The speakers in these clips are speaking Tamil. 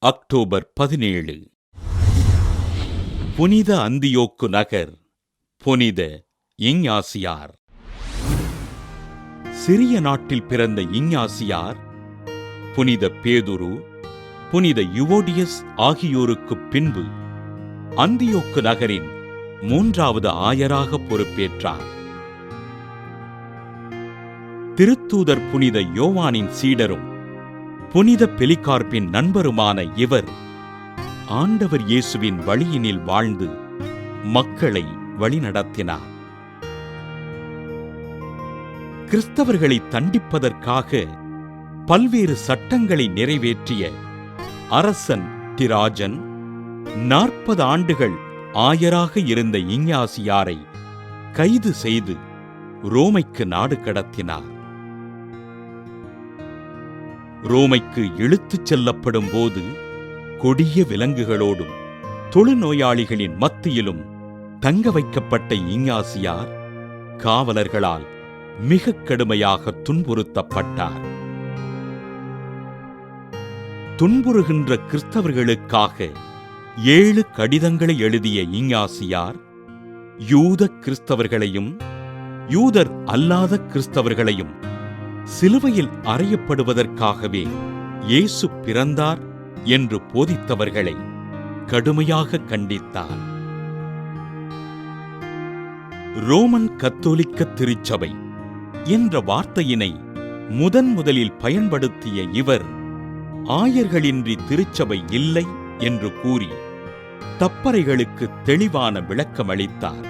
அக்டோபர் 17. புனித அந்தியோக்கு நகர், புனித இஞ்ஞாசியார். சிறிய நாட்டில் பிறந்த இஞ்ஞாசியார் புனித பேதுரு, புனித யுவோடியஸ் ஆகியோருக்குப் பின்பு அந்தியோக்கு நகரின் 3வது ஆயராக பொறுப்பேற்றார். திருத்தூதர் புனித யோவானின் சீடரும் புனித பெலிகார்பின் நண்பருமான இவர் ஆண்டவர் இயேசுவின் வழியினில் வாழ்ந்து மக்களை வழிநடத்தினார். கிறிஸ்தவர்களை தண்டிப்பதற்காக பல்வேறு சட்டங்களை நிறைவேற்றிய அரசன் டிராஜன் 40 ஆண்டுகள் ஆயராக இருந்த இஞ்ஞாசியாரை கைது செய்து ரோமைக்கு நாடு கடத்தினார். ரோமைக்கு இழுத்துச் செல்லப்படும் போது கொடிய விலங்குகளோடும் தொழுநோயாளிகளின் மத்தியிலும் தங்க வைக்கப்பட்ட இஞ்ஞாசியார் காவலர்களால் மிக கடுமையாக துன்புறுத்தப்பட்டார். துன்புறுகின்ற கிறிஸ்தவர்களுக்காக 7 கடிதங்களை எழுதிய இஞ்ஞாசியார் யூத கிறிஸ்தவர்களையும் யூதர் அல்லாத கிறிஸ்தவர்களையும் சிலுவையில் அறையப்படுவதற்காகவே இயேசு பிறந்தார் என்று போதித்தவர்களை கடுமையாக கண்டித்தார். ரோமன் கத்தோலிக்க திருச்சபை என்ற வார்த்தையினை முதலில் பயன்படுத்திய இவர் ஆயர்களின்றி திருச்சபை இல்லை என்று கூறி தப்பறைகளுக்கு தெளிவான விளக்கமளித்தார்.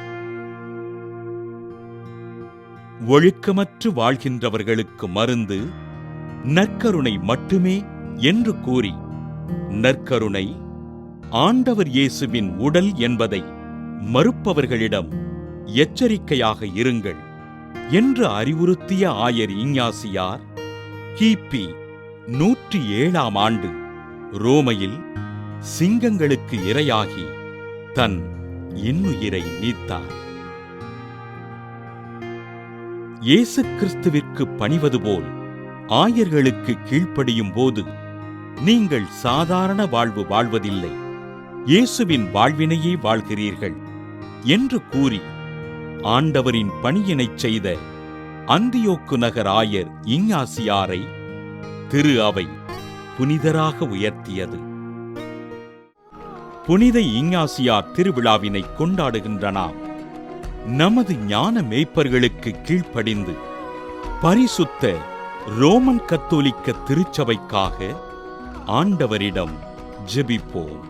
ஒழுக்கமற்று வாழ்கின்றவர்களுக்கு மருந்து நற்கருணை மட்டுமே என்று கூறி நற்கருணை ஆண்டவர் இயேசுவின் உடல் என்பதை மறுப்பவர்களிடம் எச்சரிக்கையாக இருங்கள் என்று அறிவுறுத்திய ஆயர் இஞ்ஞாசியார் கிபி 107ஆம் ஆண்டு ரோமையில் சிங்கங்களுக்கு இரையாகி தன் இன்னுயிரை நீத்தார். இயேசு கிறிஸ்துவிற்கு பணிவது போல் ஆயர்களுக்கு கீழ்ப்படியும் போது நீங்கள் சாதாரண வாழ்வு வாழ்வதில்லை, இயேசுவின் வாழ்வினையே வாழ்கிறீர்கள் என்று கூறி ஆண்டவரின் பணியினைச் செய்த அந்தியோக்கு நகர் ஆயர் இஞ்ஞாசியாரை திரு அவை புனிதராக உயர்த்தியது. புனித இஞ்ஞாசியார் திருவிழாவினை கொண்டாடுகின்ற நாம் நமது ஞான மேய்ப்பர்களுக்கு கீழ்ப்படிந்து பரிசுத்த ரோமன் கத்தோலிக்க திருச்சபைக்காக ஆண்டவரிடம் ஜெபிப்போம்.